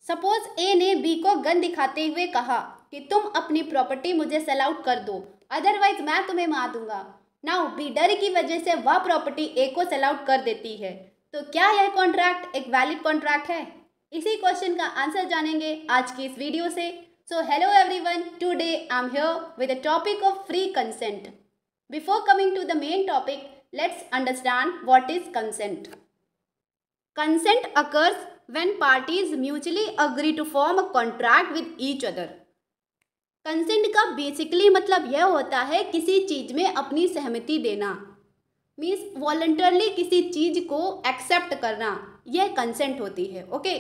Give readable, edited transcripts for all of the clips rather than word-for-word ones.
Suppose ए ने B को gun दिखाते हुए कहा कि तुम अपनी प्रॉपर्टी मुझे सेल आउट कर दो, अदरवाइज मैं तुम्हें मार दूंगा। नाउ बी डर की वजह से वह प्रॉपर्टी ए को सेल आउट कर देती है। तो क्या यह कॉन्ट्रैक्ट एक वैलिड कॉन्ट्रैक्ट है? इसी क्वेश्चन का आंसर जानेंगे आज की इस वीडियो से। So hello everyone, today I am here with the topic of free consent. Before coming to the main topic, let's understand what is consent. Consent occurs when parties mutually agree to form a contract with each other. Consent का basically मतलब यह होता है किसी चीज़ में अपनी सहमति देना, मीन्स वॉलंटरली किसी चीज़ को एक्सेप्ट करना, यह कंसेंट होती है। Okay,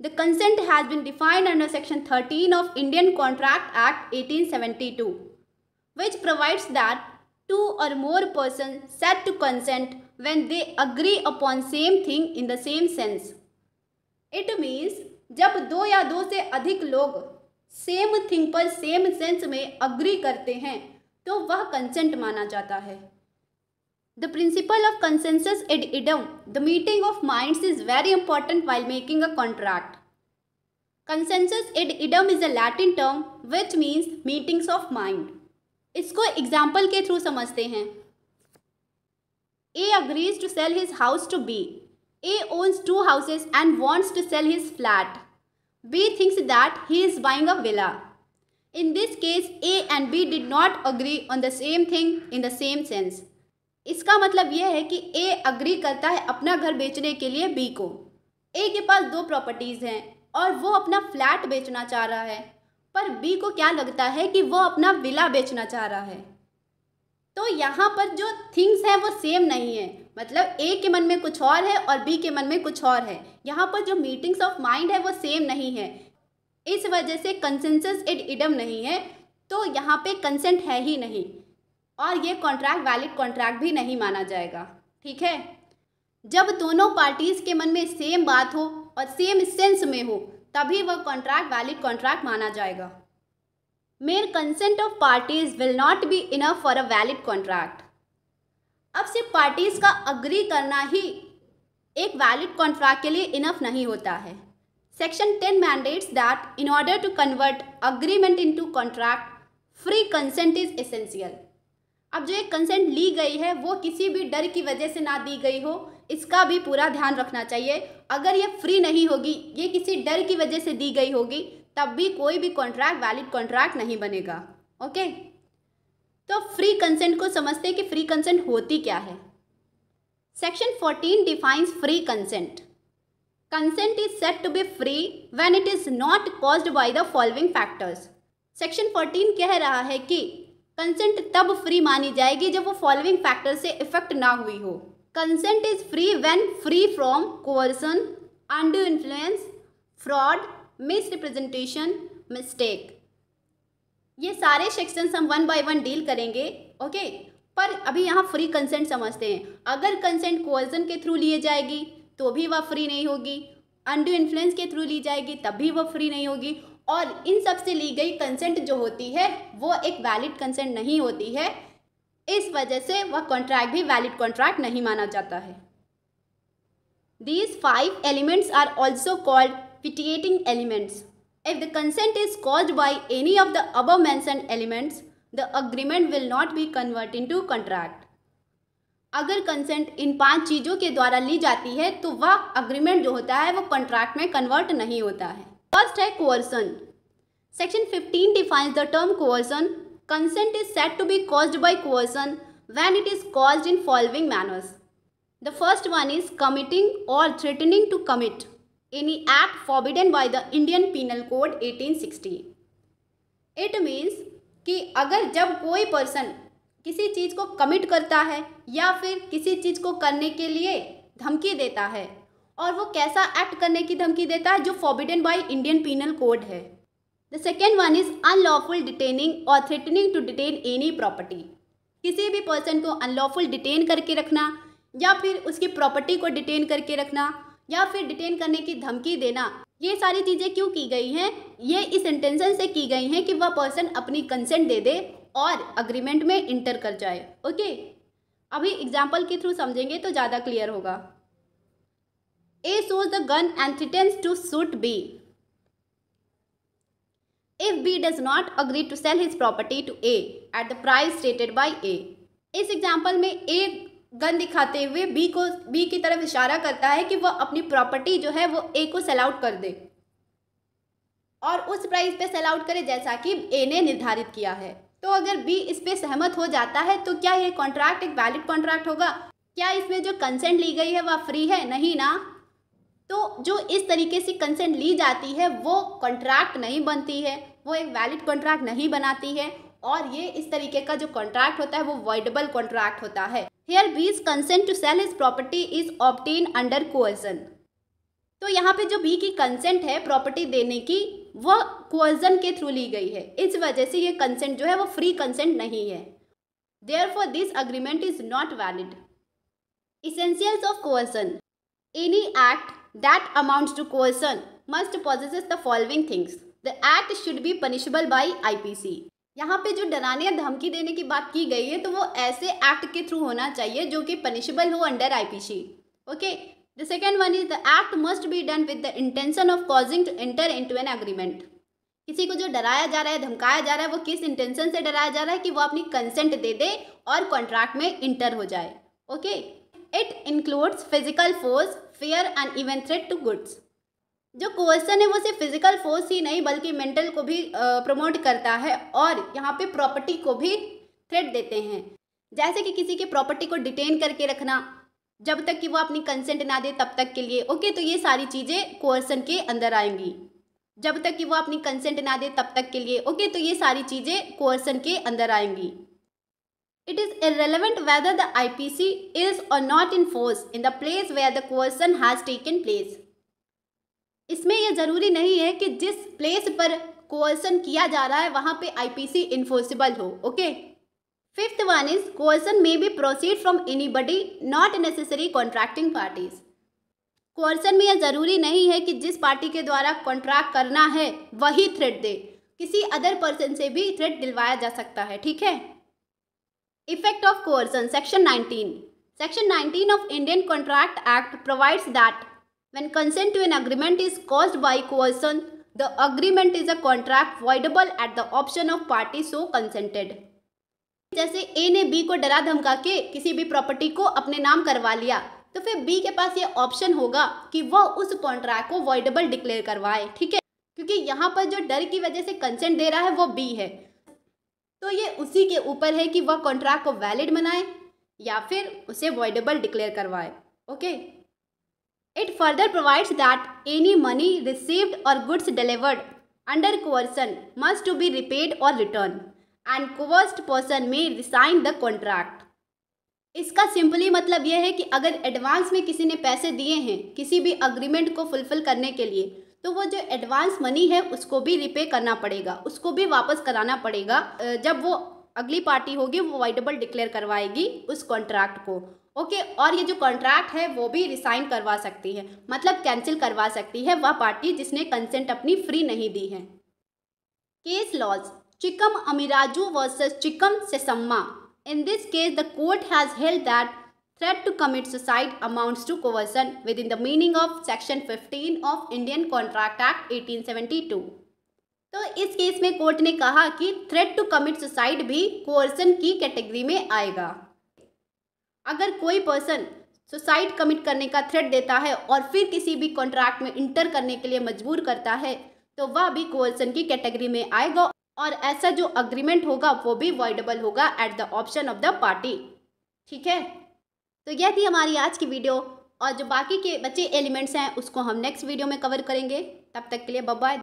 the consent has been defined under section 13 of Indian contract act 1872, which provides that two or more persons said to consent when they agree upon same thing in the same sense. It means जब दो या दो से अधिक लोग same thing पर same sense में agree करते हैं तो वह कंसेंट माना जाता है। The principle of consensus ad idem, the meeting of minds, is very important while making a contract. Consensus ad idem is a Latin term which means meetings of mind. इसको example के through समझते हैं। A agrees to sell his house to B. A owns 2 houses and wants to sell his flat. B thinks that he is buying a villa. In this case A and B did not agree on the same thing in the same sense. इसका मतलब यह है कि ए agree करता है अपना घर बेचने के लिए बी को। ए के पास 2 प्रॉपर्टीज़ हैं और वो अपना फ्लैट बेचना चाह रहा है, पर बी को क्या लगता है कि वो अपना विला बेचना चाह रहा है। तो यहाँ पर जो थिंग्स हैं वो सेम नहीं है, मतलब ए के मन में कुछ और है और बी के मन में कुछ और है। यहाँ पर जो मीटिंग्स ऑफ माइंड है वो सेम नहीं है, इस वजह से कंसेंसस एड इडम नहीं है, तो यहाँ पे कंसेंट है ही नहीं और ये कॉन्ट्रैक्ट वैलिड कॉन्ट्रैक्ट भी नहीं माना जाएगा। ठीक है, जब दोनों पार्टीज़ के मन में सेम बात हो और सेम सेंस में हो तभी वह कॉन्ट्रैक्ट वैलिड कॉन्ट्रैक्ट माना जाएगा। Mayor consent of parties will not be enough for a valid contract. अब सिर्फ पार्टीज का अग्री करना ही एक वैलिड कॉन्ट्रैक्ट के लिए इनफ नहीं होता है। Section 10 mandates that in order to convert agreement into contract, free consent is essential. अब जो एक कंसेंट ली गई है वो किसी भी डर की वजह से ना दी गई हो, इसका भी पूरा ध्यान रखना चाहिए। अगर ये फ्री नहीं होगी, ये किसी डर की वजह से दी गई होगी, तब भी कोई भी कॉन्ट्रैक्ट वैलिड कॉन्ट्रैक्ट नहीं बनेगा। ओके, तो फ्री कंसेंट को समझते हैं कि फ्री कंसेंट होती क्या है। Section 14 defines free consent. Consent is said to be free when it is not caused by the following factors. Section 14 कह रहा है कि कंसेंट तब फ्री मानी जाएगी जब वो फॉलोइंग फैक्टर से इफेक्ट ना हुई हो। Consent is free when free from coercion, undue influence, fraud, misrepresentation, mistake. ये सारे सेक्शंस हम 1 by 1 डील करेंगे। ओके, पर अभी यहाँ फ्री कंसेंट समझते हैं। अगर कंसेंट कोअर्सन के थ्रू लिए जाएगी तो भी वह फ्री नहीं होगी, अनड्यू इन्फ्लुएंस के थ्रू ली जाएगी तब भी वह फ्री नहीं होगी, और इन सब से ली गई कंसेंट जो होती है वो एक वैलिड कंसेंट नहीं होती है। इस वजह से वह कॉन्ट्रैक्ट भी वैलिड कॉन्ट्रैक्ट नहीं माना जाता है। These 5 elements are also called vitiating elements. If the consent is caused by any of the above mentioned elements, the agreement will not be converted into contract. अगर कंसेंट इन 5 चीज़ों के द्वारा ली जाती है तो वह अग्रीमेंट जो होता है वो कॉन्ट्रैक्ट में कन्वर्ट नहीं होता है। फर्स्ट है coercion. Section 15 defines the term coercion. Consent is said to be caused by coercion when it is caused in following manners. The first one is committing or threatening to commit any act forbidden by the Indian Penal Code 1860. It means कि अगर जब कोई person किसी चीज़ को commit करता है या फिर किसी चीज़ को करने के लिए धमकी देता है, और वो कैसा एक्ट करने की धमकी देता है जो forbidden by Indian penal code है। The second one is unlawful detaining or threatening to detain any property. किसी भी पर्सन को अनलॉफुल डिटेन करके रखना या फिर उसकी प्रॉपर्टी को डिटेन करके रखना या फिर डिटेन करने की धमकी देना, ये सारी चीज़ें क्यों की गई हैं? ये इस इंटेंशन से की गई हैं कि वह पर्सन अपनी कंसेंट दे दे और अग्रीमेंट में इंटर कर जाए। ओके, अभी एग्जाम्पल के थ्रू समझेंगे तो ज़्यादा क्लियर होगा। A shows the gun and threatens to shoot B. if B does not agree to sell his property to A at the price stated by A। इस example में A gun दिखाते हुए B की तरफ इशारा करता है कि वह अपनी प्रॉपर्टी जो है वो A को सेल आउट कर दे और उस प्राइस पे सेल आउट करे जैसा कि A ने निर्धारित किया है। तो अगर B इस पे सहमत हो जाता है तो क्या ये कॉन्ट्रैक्ट एक वैलिड कॉन्ट्रैक्ट होगा? क्या इसमें जो कंसेंट ली गई है वह फ्री है? नहीं ना। तो जो इस तरीके से कंसेंट ली जाती है वो कॉन्ट्रैक्ट नहीं बनती है, वो एक वैलिड कॉन्ट्रैक्ट नहीं बनाती है और ये इस तरीके का जो कॉन्ट्रैक्ट होता है वो वॉइडेबल कॉन्ट्रैक्ट होता है। Here B's consent to sell his property is obtain under coercion. तो यहाँ पे जो बी की कंसेंट है प्रॉपर्टी देने की वह कोअर्जन के थ्रू ली गई है, इस वजह से ये कंसेंट जो है वो फ्री कंसेंट नहीं है। Therefore this agreement is not valid. Essentials of coercion. Any act that amounts to coercion must possess the following things. The act should be punishable by IPC. यहाँ पे जो डराने या धमकी देने की बात की गई है तो वो ऐसे एक्ट के थ्रू होना चाहिए जो कि पनिशेबल हो under IPC. Okay. The second one is the act must be done with the intention of causing to enter into an agreement. किसी को जो डराया जा रहा है, धमकाया जा रहा है, वो किस इंटेंशन से डराया जा रहा है कि वो अपनी कंसेंट दे दे और कॉन्ट्रैक्ट में इंटर हो जाए। Okay. It includes physical force, fear and even threat to goods. जो कोअर्सन है वो सिर्फ फिजिकल फोर्स ही नहीं बल्कि मेंटल को भी प्रमोट करता है और यहाँ पे प्रॉपर्टी को भी थ्रेट देते हैं, जैसे कि किसी के प्रॉपर्टी को डिटेन करके रखना जब तक कि वो अपनी कंसेंट ना दे तब तक के लिए। ओके, तो ये सारी चीज़ें कोअर्सन के अंदर आएंगी। जब तक कि वो अपनी कंसेंट ना दे तब तक के लिए। ओके, तो ये सारी चीज़ें कोअर्सन के अंदर आएंगी। It is irrelevant whether the IPC is or not in force in the place where the coercion has taken place. इसमें यह जरूरी नहीं है कि जिस प्लेस पर कोअर्सन किया जा रहा है वहाँ पे IPC इन्फोर्सिबल हो। Okay. Fifth one is coercion may be proceed from anybody not necessary contracting parties. Coercion में यह जरूरी नहीं है कि जिस पार्टी के द्वारा कॉन्ट्रैक्ट करना है वही थ्रेट दे, किसी अदर पर्सन से भी थ्रेट दिलवाया जा सकता है। ठीक है। Effect of coercion. Section 19. Section 19 of Indian Contract Act provides that when consent to an agreement is caused by coercion, the agreement is a contract voidable at the option of party so consented. जैसे A ने B को डरा धमका के किसी भी property को अपने नाम करवा लिया तो फिर B के पास ये ऑप्शन होगा कि वह उस कॉन्ट्रैक्ट को वॉइडेबल डिक्लेयर करवाए। ठीक है, क्योंकि यहाँ पर जो डर की वजह से कंसेंट दे रहा है वो B है, तो ये उसी के ऊपर है कि वह कॉन्ट्रैक्ट को वैलिड बनाए या फिर उसे वॉइडेबल डिक्लेयर करवाए। Okay. It further provides that any money received और goods delivered under coercion must to be repaid और return and coerced person may rescind the contract. इसका सिंपली मतलब यह है कि अगर एडवांस में किसी ने पैसे दिए हैं किसी भी अग्रीमेंट को फुलफिल करने के लिए तो वो जो एडवांस मनी है उसको भी रिपे करना पड़ेगा, उसको भी वापस कराना पड़ेगा। जब वो अगली पार्टी होगी वो वॉइडेबल डिक्लेयर करवाएगी उस कॉन्ट्रैक्ट को। ओके, और ये जो कॉन्ट्रैक्ट है वो भी रिसाइन करवा सकती है, मतलब कैंसिल करवा सकती है वह पार्टी जिसने कंसेंट अपनी फ्री नहीं दी है। Case laws. Chikkam Amiraju versus Chikkam Sesamma. In this case the court has held that threat to commit suicide amounts to coercion within the meaning of Section 15 of Indian Contract Act 1872. तो इस केस में court ने कहा कि थ्रेट टू कमिट सुसाइड भी कोअर्सन की category में आएगा। अगर कोई पर्सन सुसाइड कमिट करने का थ्रेट देता है और फिर किसी भी कॉन्ट्रैक्ट में इंटर करने के लिए मजबूर करता है तो वह भी कोअर्सन की कैटेगरी में आएगा और ऐसा जो अग्रीमेंट होगा वो भी वॉइडेबल होगा at the option of the party. ठीक है, तो यह थी हमारी आज की वीडियो और जो बाकी के बचे एलिमेंट्स हैं उसको हम नेक्स्ट वीडियो में कवर करेंगे। तब तक के लिए बाय बाय।